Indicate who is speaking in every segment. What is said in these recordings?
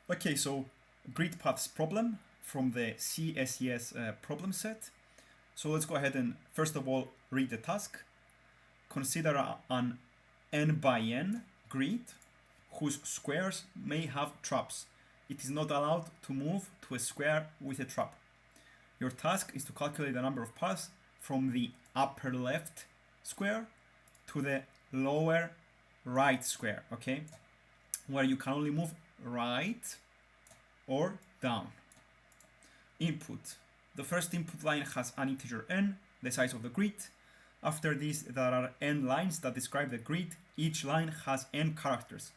Speaker 1: Okay, so grid paths problem from the CSES problem set. So let's go ahead and first of all read the task. Consider an n by n grid whose squares may have traps. It is not allowed to move to a square with a trap. Your task is to calculate the number of paths from the upper left square to the lower right square, okay? Where you can only move right or down. Input. The first input line has an integer n, the size of the grid. After this, there are n lines that describe the grid. Each line has n characters.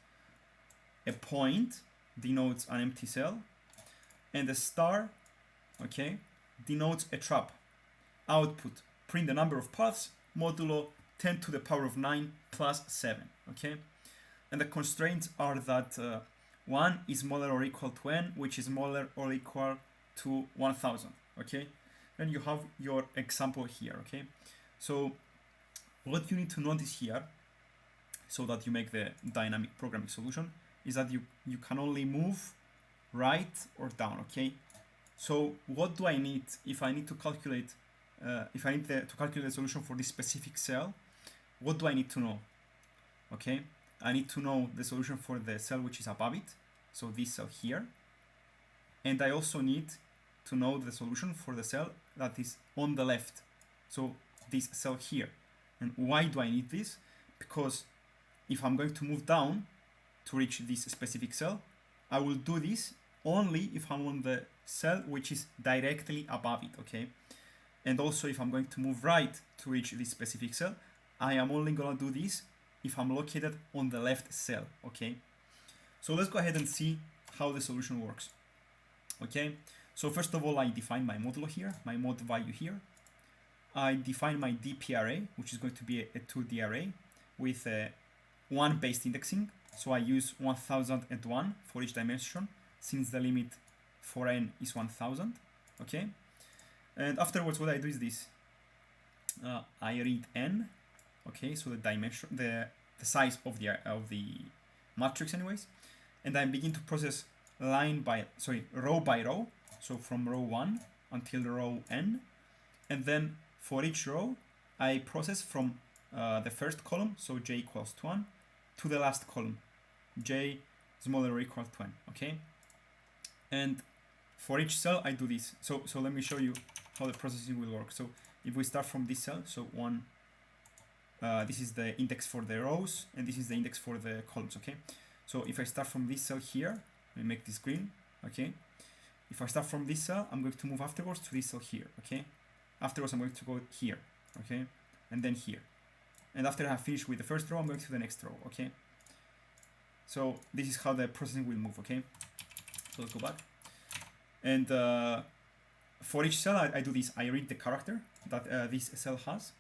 Speaker 1: A point denotes an empty cell, and a star, okay, denotes a trap. Output, print the number of paths, modulo 10 to the power of 9 plus 7, okay? And the constraints are that 1 is smaller or equal to n, which is smaller or equal to 1000, okay? And you have your example here, okay? So what you need to notice here, so that you make the dynamic programming solution, is that you can only move right or down, okay? So what do I need if I need to calculate, to calculate the solution for this specific cell? What do I need to know? Okay, I need to know the solution for the cell which is above it, so this cell here. And I also need to know the solution for the cell that is on the left, so this cell here. And why do I need this? Because if I'm going to move down to reach this specific cell, I will do this only if I'm on the cell which is directly above it, okay? And also if I'm going to move right to reach this specific cell, I am only gonna do this if I'm located on the left cell, okay? So let's go ahead and see how the solution works, okay? So first of all, I define my modulo here, my mod value here. I define my DP array, which is going to be a 2D array with one based indexing. So I use 1001 for each dimension, since the limit for n is 1000, okay? And afterwards, what I do is this. I read n, okay, so the dimension, the size of the matrix anyways, and I begin to process row by row, so from row 1 until row n, and then for each row I process from the first column, so j equals to 1, to the last column, j smaller or equal to n, okay? And for each cell I do this. So let me show you how the processing will work. So if we start from this cell, so this is the index for the rows, and this is the index for the columns, okay? So if I start from this cell here, I make this green, okay? If I start from this cell, I'm going to move afterwards to this cell here, okay? Afterwards, I'm going to go here, okay? And then here. And after I have finished with the first row, I'm going to the next row, okay? So this is how the processing will move, okay? So let's go back. And for each cell, I do this. I read the character that this cell has.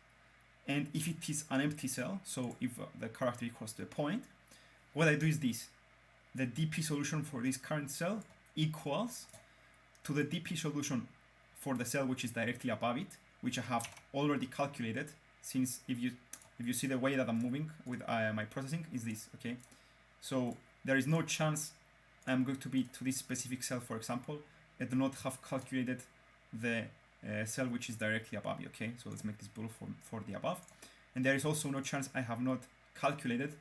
Speaker 1: And if it is an empty cell, so if the character equals to a point, what I do is this. The DP solution for this current cell equals to the DP solution for the cell which is directly above it, which I have already calculated, since if you see the way that I'm moving with my processing is this, okay? So there is no chance I'm going to be to this specific cell, for example, and do not have calculated the cell which is directly above you, okay? So let's make this blue for the above. And there is also no chance I have not calculated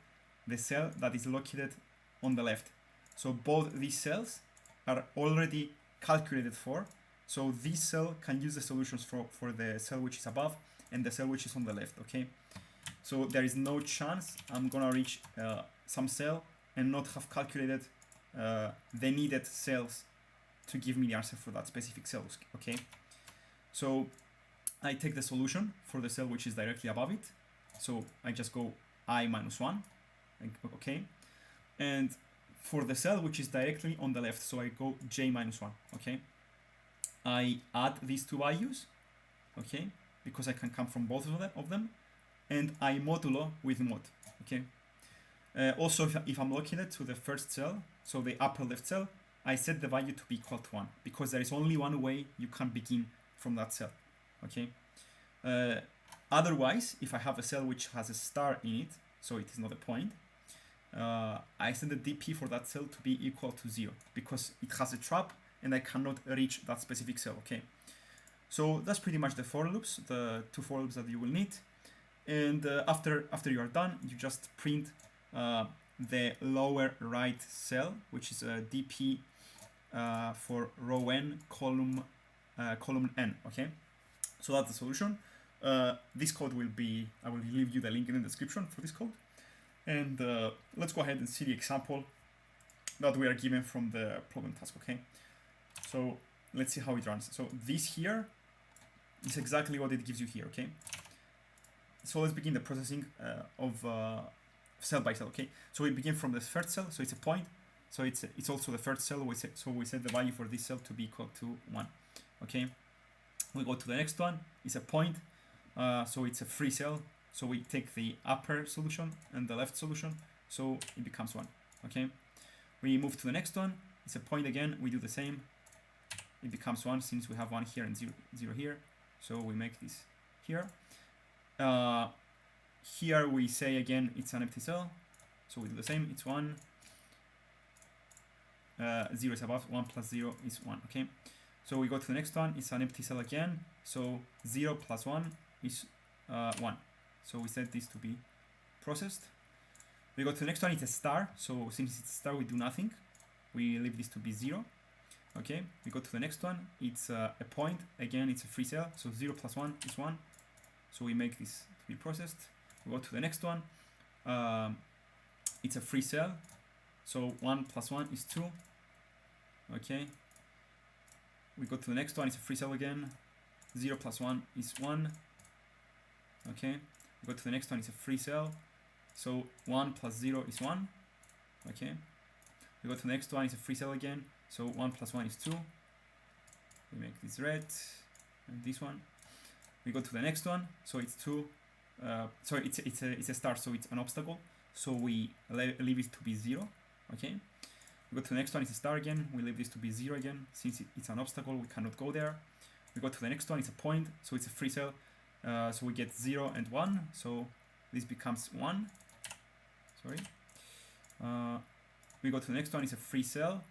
Speaker 1: the cell that is located on the left. So both these cells are already calculated for. So this cell can use the solutions for the cell which is above and the cell which is on the left, okay? So there is no chance I'm gonna reach some cell and not have calculated the needed cells to give me the answer for that specific cell, okay? So I take the solution for the cell which is directly above it. So I just go I minus 1, okay? And for the cell which is directly on the left, so I go j minus 1, okay? I add these two values, okay? Because I can come from both of them. And I modulo with mod, okay? Also, if I'm located to the first cell, so the upper left cell, I set the value to be equal to 1, because there is only one way you can begin from that cell, okay? Otherwise, if I have a cell which has a star in it, so it is not a point, I set the DP for that cell to be equal to 0 because it has a trap and I cannot reach that specific cell. Okay, so that's pretty much the for loops, the 2 for loops that you will need. And after you are done, you just print the lower right cell, which is a DP for row n, column n. Okay, so that's the solution. This code will be, I will leave you the link in the description for this code. And let's go ahead and see the example that we are given from the problem task. Okay, so let's see how it runs. So this here is exactly what it gives you here. Okay, so let's begin the processing of cell by cell. Okay, so we begin from the first cell, so it's a point, so it's also the first cell. So we set the value for this cell to be equal to 1. Okay, we go to the next one, it's a point, so it's a free cell, so we take the upper solution and the left solution, so it becomes 1. Okay, we move to the next one, it's a point again, we do the same, it becomes 1 since we have 1 here and 0 here, so we make this here. Here we say again it's an empty cell, so we do the same, it's 1, 0 is above, 1 plus 0 is 1. Okay, so we go to the next one, it's an empty cell again, so 0 plus 1 is 1, so we set this to be processed. We go to the next one, it's a star, so since it's a star we do nothing, we leave this to be 0. Okay, we go to the next one, it's a point, again it's a free cell, so 0 plus 1 is 1, so we make this to be processed. We go to the next one, it's a free cell, so 1 plus 1 is 2. Okay, we go to the next one, it's a free cell again, 0 plus 1 is 1. Okay, we go to the next one, it's a free cell, so 1 plus 0 is 1. Okay, we go to the next one, it's a free cell again, so 1 plus 1 is 2. We make this red and this one. We go to the next one, so it's 2. Sorry, it's a star, so it's an obstacle, so we leave it to be 0. Okay, we go to the next one, it's a star again, we leave this to be 0 again, since it's an obstacle we cannot go there. We go to the next one, it's a point, so it's a free cell, so we get 0 and 1, so this becomes 1. Sorry. We go to the next one, it's a free cell,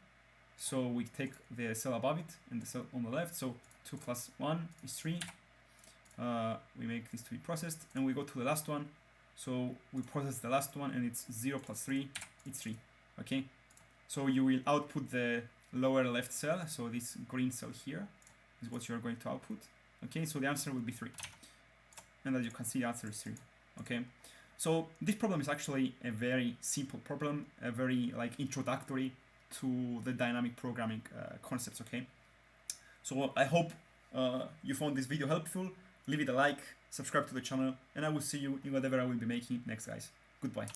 Speaker 1: so we take the cell above it and the cell on the left, so 2 plus 1 is 3. We make this to be processed, and we go to the last one, so we process the last one and it's 0 plus 3, it's 3. Okay, so you will output the lower left cell, so this green cell here is what you are going to output. Okay, so the answer will be 3, and as you can see the answer is 3. Okay, so this problem is actually a very simple problem, a very like introductory to the dynamic programming concepts. Okay, so I hope you found this video helpful. Leave it a like, subscribe to the channel, and I will see you in whatever I will be making next, guys. Goodbye.